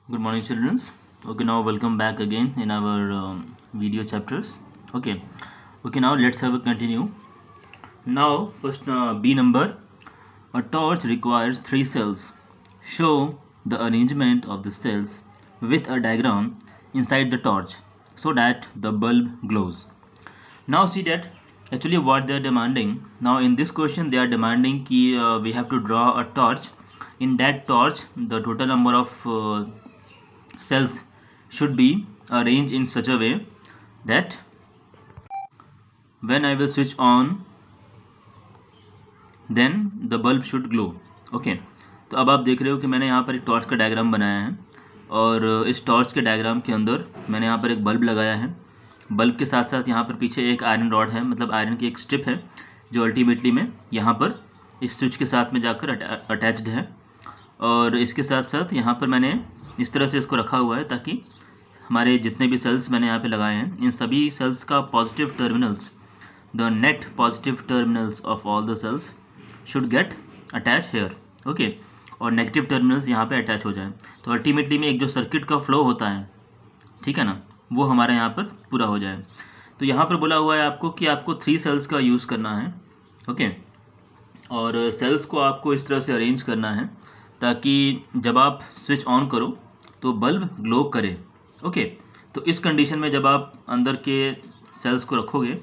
Good morning, children. Okay, now welcome back again in our video chapters. Okay, now let's have a continue. Now, first B number. A torch requires 3 cells. Show the arrangement of the cells with a diagram inside the torch so that the bulb glows. Now see that actually what they are demanding. Now in this question they are demanding कि we have to draw a torch. In that torch the total number of cells should be arranged in such a way that when I will switch on then the bulb should glow. Okay तो अब आप देख रहे हो कि मैंने यहाँ पर एक टॉर्च का डायग्राम बनाया है और इस टॉर्च के डायग्राम के अंदर मैंने यहाँ पर एक बल्ब लगाया है. बल्ब के साथ साथ यहाँ पर पीछे एक आयरन रॉड है, मतलब आयरन की एक स्ट्रिप है जो अल्टीमेटली में यहाँ पर इस स्विच के साथ में जाकर अटैच्ड है. और इसके साथ साथ यहाँ पर मैंने इस तरह से इसको रखा हुआ है ताकि हमारे जितने भी सेल्स मैंने यहाँ पे लगाए हैं इन सभी सेल्स का positive terminals, the net positive terminals of all the cells should get attach here. Okay, और नेगेटिव टर्मिनल्स यहाँ पे अटैच हो जाएं तो अल्टीमेटली में एक जो सर्किट का फ्लो होता है, ठीक है ना, वो हमारे यहाँ पर पूरा हो जाए. तो यहाँ पर बोला हुआ है आपको कि आपको 3 सेल्स का यूज़ करना है. ओके, और सेल्स को आपको इस तरह से अरेंज करना है ताकि जब आप स्विच ऑन करो तो बल्ब ग्लो करे. ओके, तो इस कंडीशन में जब आप अंदर के सेल्स को रखोगे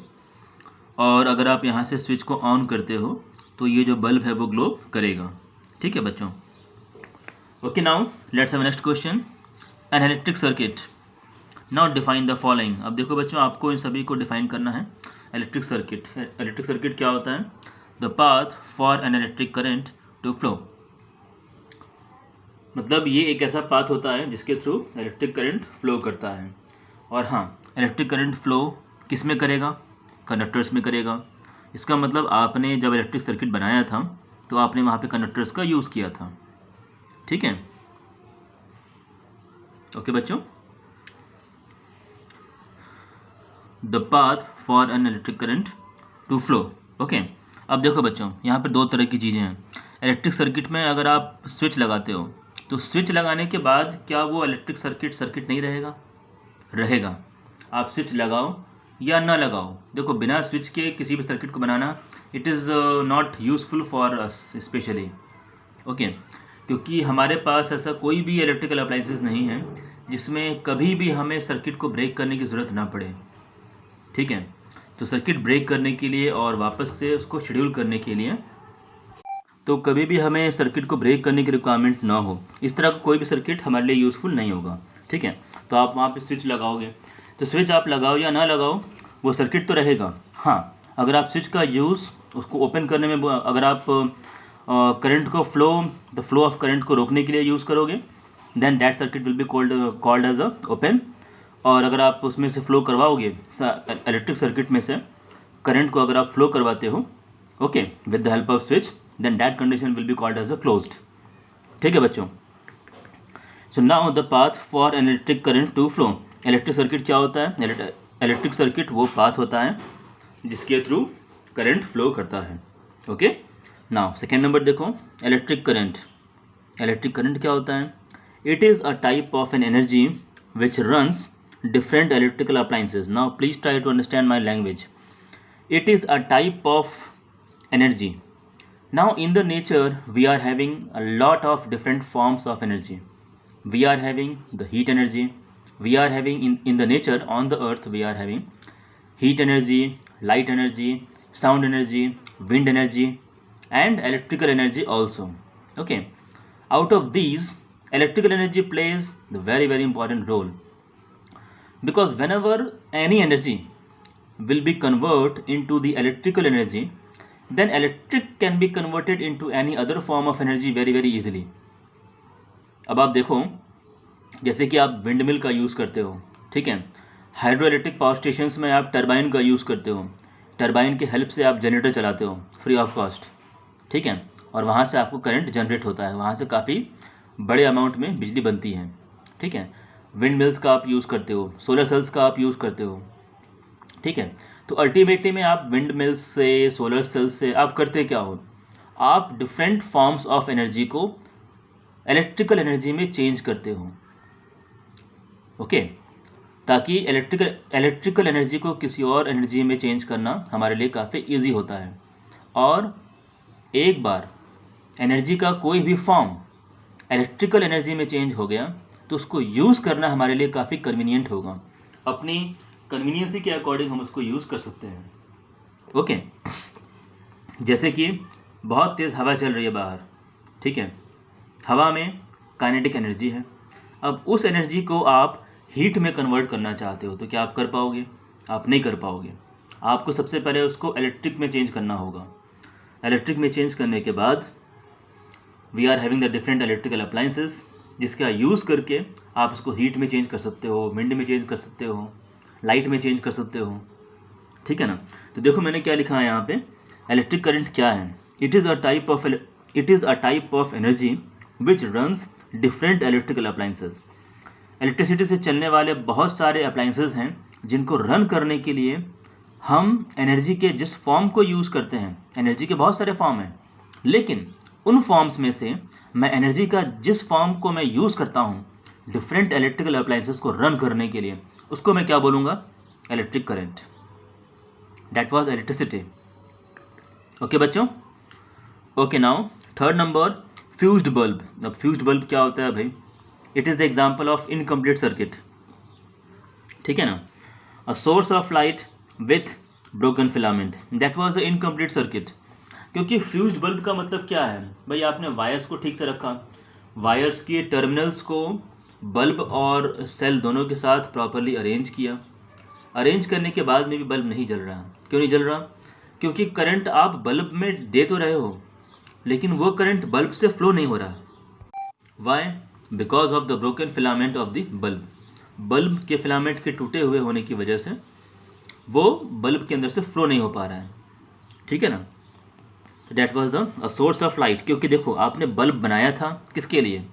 और अगर आप यहाँ से स्विच को ऑन करते हो तो ये जो बल्ब है वो ग्लो करेगा. ठीक है बच्चों. Okay, now let's have next question. An electric circuit. Now define the following. अब देखो बच्चों, आपको इन सभी को डिफाइन करना है. Electric circuit. इलेक्ट्रिक सर्किट क्या होता है? The path for an electric current to flow. मतलब ये एक ऐसा पाथ होता है जिसके थ्रू इलेक्ट्रिक करंट फ्लो करता है. और हाँ, इलेक्ट्रिक करंट फ्लो किस में करेगा? कंडक्टर्स में करेगा. इसका मतलब आपने जब इलेक्ट्रिक सर्किट बनाया था तो आपने वहाँ पे कंडक्टर्स का यूज़ किया था. ठीक है. ओके बच्चों. The path for an electric current to flow. Okay, अब देखो बच्चों, यहाँ पर 2 तरह की चीज़ें हैं. इलेक्ट्रिक सर्किट में अगर आप स्विच लगाते हो तो स्विच लगाने के बाद क्या वो इलेक्ट्रिक सर्किट नहीं रहेगा? रहेगा. आप स्विच लगाओ या ना लगाओ, देखो बिना स्विच के किसी भी सर्किट को बनाना it is not useful for us specially. Okay, क्योंकि हमारे पास ऐसा कोई भी इलेक्ट्रिकल अप्लाइंसेस नहीं है जिसमें कभी भी हमें सर्किट को ब्रेक करने की ज़रूरत ना पड़े. ठीक है. तो सर्किट ब्रेक करने के लिए और वापस से उसको शेड्यूल करने के लिए तो कभी भी हमें सर्किट को ब्रेक करने की रिक्वायरमेंट ना हो, इस तरह का कोई भी सर्किट हमारे लिए यूज़फुल नहीं होगा. ठीक है. तो आप वहाँ पे स्विच लगाओगे तो स्विच आप लगाओ या ना लगाओ वो सर्किट तो रहेगा. हाँ, अगर आप स्विच का यूज़ उसको ओपन करने में अगर आप करंट को द फ्लो ऑफ करंट को रोकने के लिए यूज़ करोगे then that circuit will be called as a open. और अगर आप उसमें से फ्लो करवाओगे इलेक्ट्रिक सर्किट में से करंट को अगर आप फ्लो करवाते हो okay with the help of switch then that condition will be called as a closed. ठीक है बच्चों. So now the path for an electric current to flow. Electric circuit क्या होता है? इलेक्ट्रिक सर्किट वो पाथ होता है जिसके थ्रू करंट फ्लो करता है. ओके. नाउ सेकेंड नंबर देखो, इलेक्ट्रिक करंट. इलेक्ट्रिक करंट क्या होता है? It is a type of an energy which runs different electrical appliances. Now please try to understand my language. It is a type of energy. Now in the nature we are having a lot of different forms of energy. We are having the heat energy. We are having in the nature on the earth we are having heat energy, light energy, sound energy, wind energy and electrical energy also. Okay. Out of these electrical energy plays the very important role. Because whenever any energy will be converted into the electrical energy then electric can be converted into any other form of energy very easily. अब आप देखो जैसे कि आप wind mill का use करते हो. ठीक है. हाइड्रो इलेक्ट्रिक पावर स्टेशंस में आप टरबाइन का यूज़ करते हो. टरबाइन की हेल्प से आप जनरेटर चलाते हो फ्री ऑफ कॉस्ट. ठीक है. और वहाँ से आपको करंट जनरेट होता है, वहाँ से काफ़ी बड़े अमाउंट में बिजली बनती है. ठीक है. विंड मिल्स का आप यूज़ करते हो, सोलर सेल्स का आप यूज़ करते हो. ठीक है. तो अल्टीमेटली में आप विंड मिल्स से, सोलर सेल्स से आप करते क्या हो? आप डिफरेंट फॉर्म्स ऑफ एनर्जी को इलेक्ट्रिकल एनर्जी में चेंज करते हो. ओके, ताकि इलेक्ट्रिकल एनर्जी को किसी और एनर्जी में चेंज करना हमारे लिए काफ़ी ईजी होता है। और एक बार एनर्जी का कोई भी फॉर्म इलेक्ट्रिकल एनर्जी में चेंज हो गया तो उसको यूज़ करना हमारे लिए काफ़ी कन्वीनियंट होगा। अपनी कन्वीनियंसी के अकॉर्डिंग हम उसको यूज़ कर सकते हैं। ओके, जैसे कि बहुत तेज़ हवा चल रही है बाहर, ठीक है, हवा में काइनेटिक एनर्जी है। अब उस एनर्जी को आप हीट में कन्वर्ट करना चाहते हो तो क्या आप कर पाओगे? आप नहीं कर पाओगे। आपको सबसे पहले उसको इलेक्ट्रिक में चेंज करना होगा। इलेक्ट्रिक में चेंज करने के बाद we are having the different electrical appliances, जिसका यूज़ करके आप उसको हीट में चेंज कर सकते हो, विंड में चेंज कर सकते हो, लाइट में चेंज कर सकते हो, ठीक है ना। तो देखो मैंने क्या लिखा है यहाँ पे, इलेक्ट्रिक करंट क्या है? It is a type of energy which runs different electrical appliances. Electricity से चलने वाले बहुत सारे अप्लाइंसेस हैं जिनको रन करने के लिए हम एनर्जी के जिस फॉर्म को यूज़ करते हैं, एनर्जी के बहुत सारे फॉर्म हैं, लेकिन उन फॉर्म्स में से मैं एनर्जी का जिस फॉर्म को मैं यूज़ करता हूँ डिफरेंट इलेक्ट्रिकल अप्लाइंसेस को रन करने के लिए, उसको मैं क्या बोलूँगा? Electric current. That was electricity. Okay बच्चों। Okay, now third number, fused bulb. अब फ्यूज्ड बल्ब क्या होता है भाई? It is the example of incomplete circuit, ठीक है ना। A source of light with broken filament, that was the incomplete circuit. क्योंकि फ्यूज्ड बल्ब का मतलब क्या है भाई? आपने वायर्स को ठीक से रखा, वायर्स के टर्मिनल्स को बल्ब और सेल दोनों के साथ प्रॉपरली अरेंज किया। अरेंज करने के बाद में भी बल्ब नहीं जल रहा। क्यों नहीं जल रहा? क्योंकि करंट आप बल्ब में दे तो रहे हो, लेकिन वो करंट बल्ब से फ्लो नहीं हो रहा। Why? Because of the broken filament of the bulb. Bulb के फिलामेंट के टूटे हुए होने की वजह से वो बल्ब के अंदर से फ्लो नहीं हो पा रहा है, ठीक है ना। तो that was the source of light. क्योंकि देखो आपने बल्ब बनाया था किसके लिए?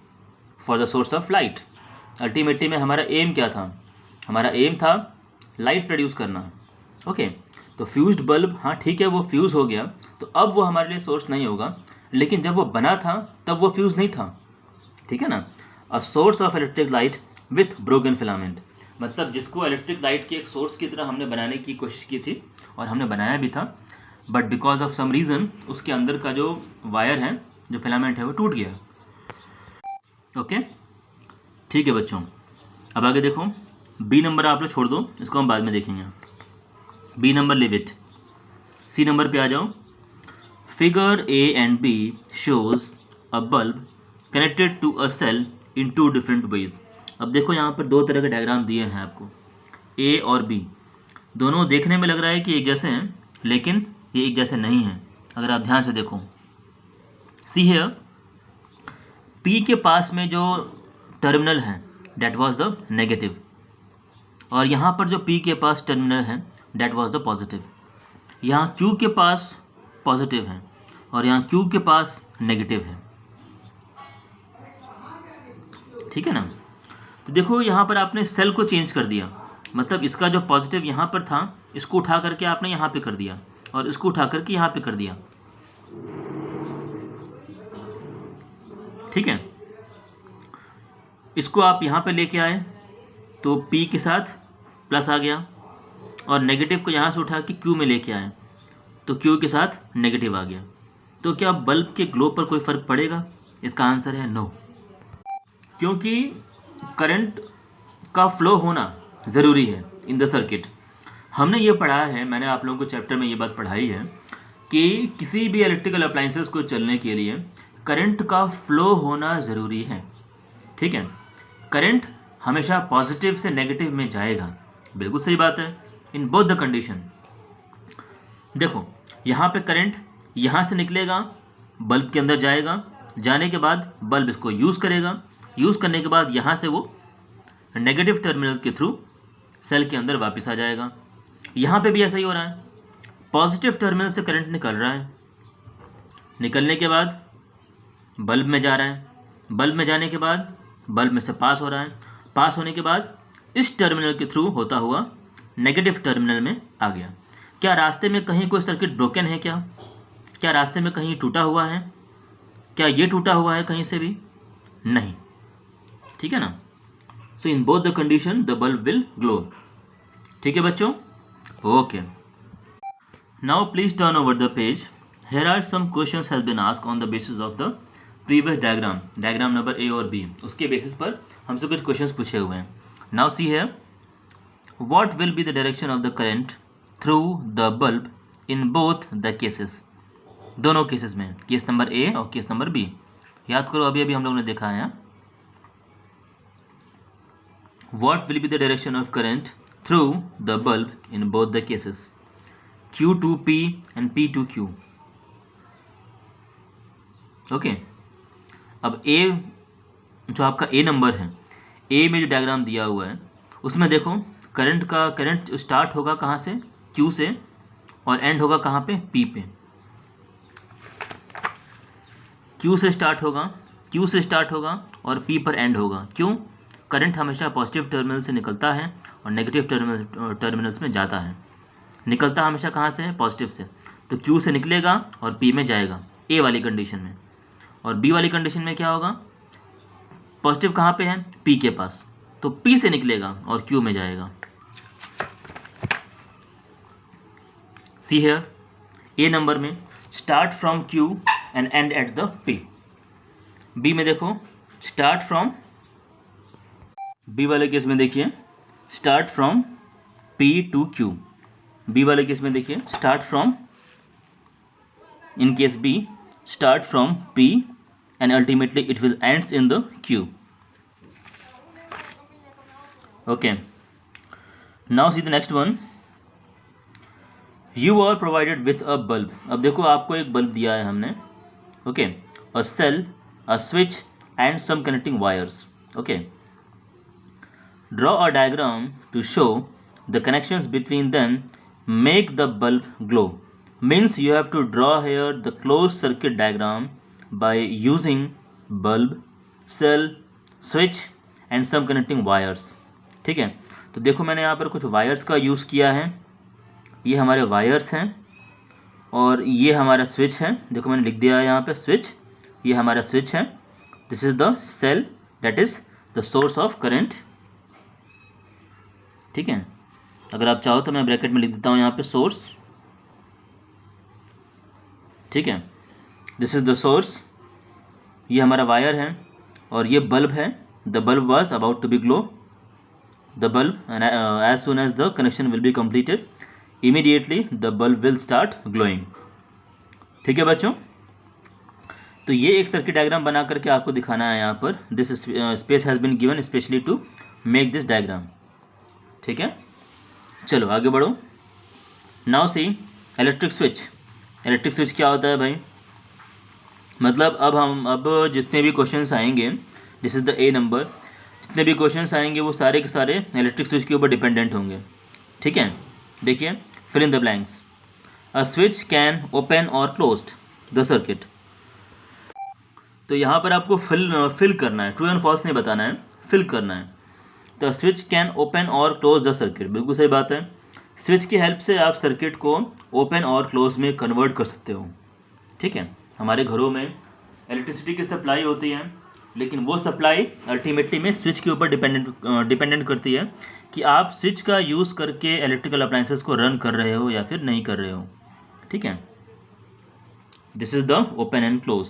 For the source of light. Ultimately में हमारा एम क्या था? हमारा एम था लाइट प्रोड्यूस करना। ओके, तो फ्यूज्ड बल्ब, हाँ ठीक है, वो फ्यूज़ हो गया तो अब वो हमारे लिए सोर्स नहीं होगा, लेकिन जब वो बना था तब वो फ्यूज़ नहीं था, ठीक है ना। A source of electric light with broken filament, मतलब जिसको इलेक्ट्रिक लाइट के एक सोर्स की तरह हमने बनाने की कोशिश की थी और हमने बनाया भी था, but because of some reason उसके अंदर का जो वायर है, जो फिलामेंट है, वो टूट गया। ओके, ठीक है बच्चों। अब आगे देखो, बी नंबर आप लोग छोड़ दो, इसको हम बाद में देखेंगे। B number leave it. C number पे आ जाओ। Figure A and B shows a bulb connected to a cell in two different ways. अब देखो यहाँ पर दो तरह के डायग्राम दिए हैं आपको, ए और बी। दोनों देखने में लग रहा है कि एक जैसे हैं, लेकिन ये एक जैसे नहीं हैं। अगर आप ध्यान से देखो, सी हियर, पी के पास में जो टर्मिनल है दैट वाज द नेगेटिव, और यहाँ पर जो पी के पास टर्मिनल है दैट वाज द पॉजिटिव। यहाँ क्यू के पास पॉजिटिव है और यहाँ क्यू के पास नेगेटिव है, ठीक है ना। तो देखो यहाँ पर आपने सेल को चेंज कर दिया, मतलब इसका जो पॉजिटिव यहाँ पर था इसको उठा करके आपने यहाँ पे कर दिया और इसको उठा करके यहाँ पे कर दिया, ठीक है। इसको आप यहाँ पे लेके आए तो P के साथ प्लस आ गया, और नेगेटिव को यहाँ से उठा के Q में लेके आए तो Q के साथ नेगेटिव आ गया। तो क्या बल्ब के ग्लो पर कोई फ़र्क पड़ेगा? इसका आंसर है नो, क्योंकि करंट का फ्लो होना ज़रूरी है इन द सर्किट। हमने ये पढ़ा है, मैंने आप लोगों को चैप्टर में ये बात पढ़ाई है कि किसी भी इलेक्ट्रिकल अप्लाइंसेस को चलने के लिए करंट का फ्लो होना ज़रूरी है, ठीक है। करंट हमेशा पॉजिटिव से नेगेटिव में जाएगा, बिल्कुल सही बात है, इन बोथ द कंडीशन। देखो यहाँ पे करंट यहाँ से निकलेगा, बल्ब के अंदर जाएगा, जाने के बाद बल्ब इसको यूज़ करेगा, यूज़ करने के बाद यहाँ से वो नेगेटिव टर्मिनल के थ्रू सेल के अंदर वापस आ जाएगा। यहाँ पे भी ऐसा ही हो रहा है, पॉजिटिव टर्मिनल से करंट निकल रहा है, निकलने के बाद बल्ब में जा रहा है, बल्ब में जाने के बाद बल्ब में से पास हो रहा है, पास होने के बाद इस टर्मिनल के थ्रू होता हुआ नेगेटिव टर्मिनल में आ गया। क्या रास्ते में कहीं कोई सर्किट ब्रोकन है? क्या रास्ते में कहीं टूटा हुआ है? क्या ये टूटा हुआ है कहीं से भी? नहीं, ठीक है ना। So in both the condition the bulb will glow. ठीक है बच्चों, okay. Now please turn over the page. Here are some questions has been asked on the basis of the previous diagram, diagram number A और B, उसके basis पर हमसे कुछ questions पूछे हुए हैं। Now see here, what will be the direction of the current through the bulb in both the cases? दोनों cases में, केस नंबर A और केस नंबर B। याद करो, अभी अभी हम लोगों ने देखा है। What will be the direction of current through the bulb in both the cases? Q to P and P to Q। Okay अब ए, जो आपका ए नंबर है, ए में जो डायग्राम दिया हुआ है उसमें देखो करंट स्टार्ट होगा कहाँ से, क्यू से, और एंड होगा कहाँ पे, पी पे। क्यू से स्टार्ट होगा और पी पर एंड होगा। क्यों? करंट हमेशा पॉजिटिव टर्मिनल से निकलता है और नेगेटिव टर्मिनल्स में जाता है। निकलता हमेशा कहाँ से है, पॉजिटिव से, तो क्यू से निकलेगा और पी में जाएगा, ए वाली कंडीशन में। और बी वाली कंडीशन में क्या होगा, पॉजिटिव कहाँ पे है, पी के पास, तो पी से निकलेगा और क्यू में जाएगा। सी हियर, ए नंबर में start from Q and end at the P. B में देखो स्टार्ट फ्रॉम, बी वाले केस में देखिए start from P to Q. B वाले केस में देखिए start from, in case B start from P and ultimately it will ends in the Q. Okay, now see the next one. You are provided with a bulb. अब देखो आपको एक bulb दिया है हमने, okay, a cell, a switch and some connecting wires. Okay, draw a diagram to show the connections between them make the bulb glow. Means you have to draw here the closed circuit diagram by using bulb, cell, switch and some connecting wires. ठीक है, तो देखो मैंने यहाँ पर कुछ wires का use किया है। ये हमारे वायर्स हैं और ये हमारा स्विच है। देखो मैंने लिख दिया है यहाँ पे स्विच, ये हमारा स्विच है। This is the cell, that is the source of current. ठीक है, अगर आप चाहो तो मैं ब्रैकेट में लिख देता हूँ यहाँ पे सोर्स। ठीक है, दिस इज द सोर्स, ये हमारा वायर है और ये बल्ब है। The bulb was about to be glow. The bulb as soon as the connection will be completed immediately the bulb will start glowing. ठीक है बच्चों, तो ये एक सर्किट डायग्राम बना करके आपको दिखाना है यहाँ पर। This space has been given specially to make this diagram. ठीक है, चलो आगे बढ़ो। Now see electric switch. Electric switch क्या होता है भाई, मतलब अब जितने भी क्वेश्चंस आएंगे, this is the A number, जितने भी क्वेश्चंस आएंगे वो सारे के सारे इलेक्ट्रिक स्विच के ऊपर डिपेंडेंट होंगे। ठीक है, देखिए fill in the blanks. A switch can open or closed the circuit. तो यहाँ पर आपको फिल करना है, ट्रू एंड फॉल्स नहीं बताना है, फिल करना है। तो स्विच कैन ओपन और क्लोज द सर्किट, बिल्कुल सही बात है। स्विच की हेल्प से आप सर्किट को ओपन और क्लोज में कन्वर्ट कर सकते हो। ठीक है, हमारे घरों में इलेक्ट्रिसिटी की सप्लाई होती है, लेकिन वो सप्लाई अल्टीमेटली में स्विच के ऊपर डिपेंडेंट करती है कि आप स्विच का यूज़ करके इलेक्ट्रिकल अप्लायंसेस को रन कर रहे हो या फिर नहीं कर रहे हो। ठीक है, this is the open and close.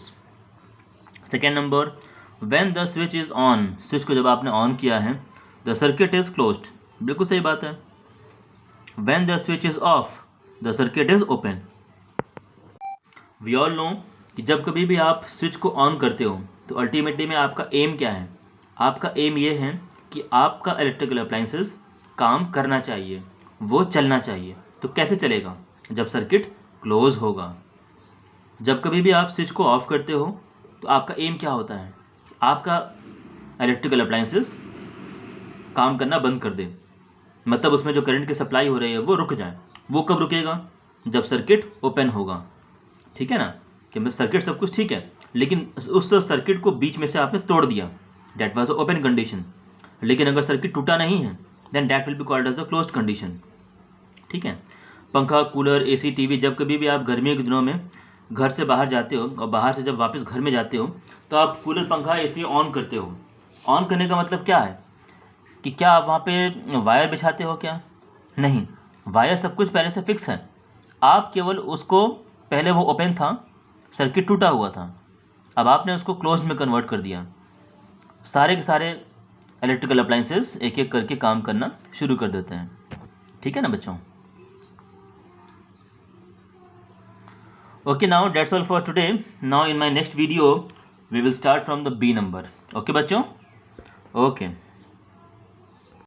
Second number, when the switch is on, switch को जब आपने ऑन किया है, द सर्किट इज क्लोज्ड, बिल्कुल सही बात है। When the switch is off, the circuit is open. We all know कि जब कभी भी आप स्विच को ऑन करते हो तो अल्टीमेटली में आपका एम क्या है, आपका एम ये है कि आपका इलेक्ट्रिकल अप्लायंसेस काम करना चाहिए, वो चलना चाहिए। तो कैसे चलेगा, जब सर्किट क्लोज होगा। जब कभी भी आप स्विच को ऑफ करते हो तो आपका एम क्या होता है, आपका इलेक्ट्रिकल अप्लायंसेस काम करना बंद कर दे, मतलब उसमें जो करंट की सप्लाई हो रही है वो रुक जाए। वो कब रुकेगा, जब सर्किट ओपन होगा। ठीक है ना, कि मतलब सर्किट सब कुछ ठीक है, लेकिन उस सर्किट को बीच में से आपने तोड़ दिया, डैट वाज ओपन कंडीशन। लेकिन अगर सर्किट टूटा नहीं है then that will be called as a closed condition. ठीक है, पंखा, कूलर, एसी, टीवी, जब कभी भी आप गर्मियों के दिनों में घर से बाहर जाते हो और बाहर से जब वापस घर में जाते हो तो आप कूलर, पंखा, एसी ऑन करते हो। ऑन करने का मतलब क्या है, कि क्या आप वहाँ पे वायर बिछाते हो क्या? नहीं, वायर सब कुछ पहले से फिक्स है, आप केवल उसको, पहले वो ओपन था, सर्किट टूटा हुआ था, अब आपने उसको क्लोज में कन्वर्ट कर दिया। सारे के सारे इलेक्ट्रिकल अप्लाइंसेस एक एक करके काम करना शुरू कर देते हैं। ठीक है ना बच्चों? Okay, now that's all for today. Now in my next video we will start from the B number. Okay बच्चों? Okay.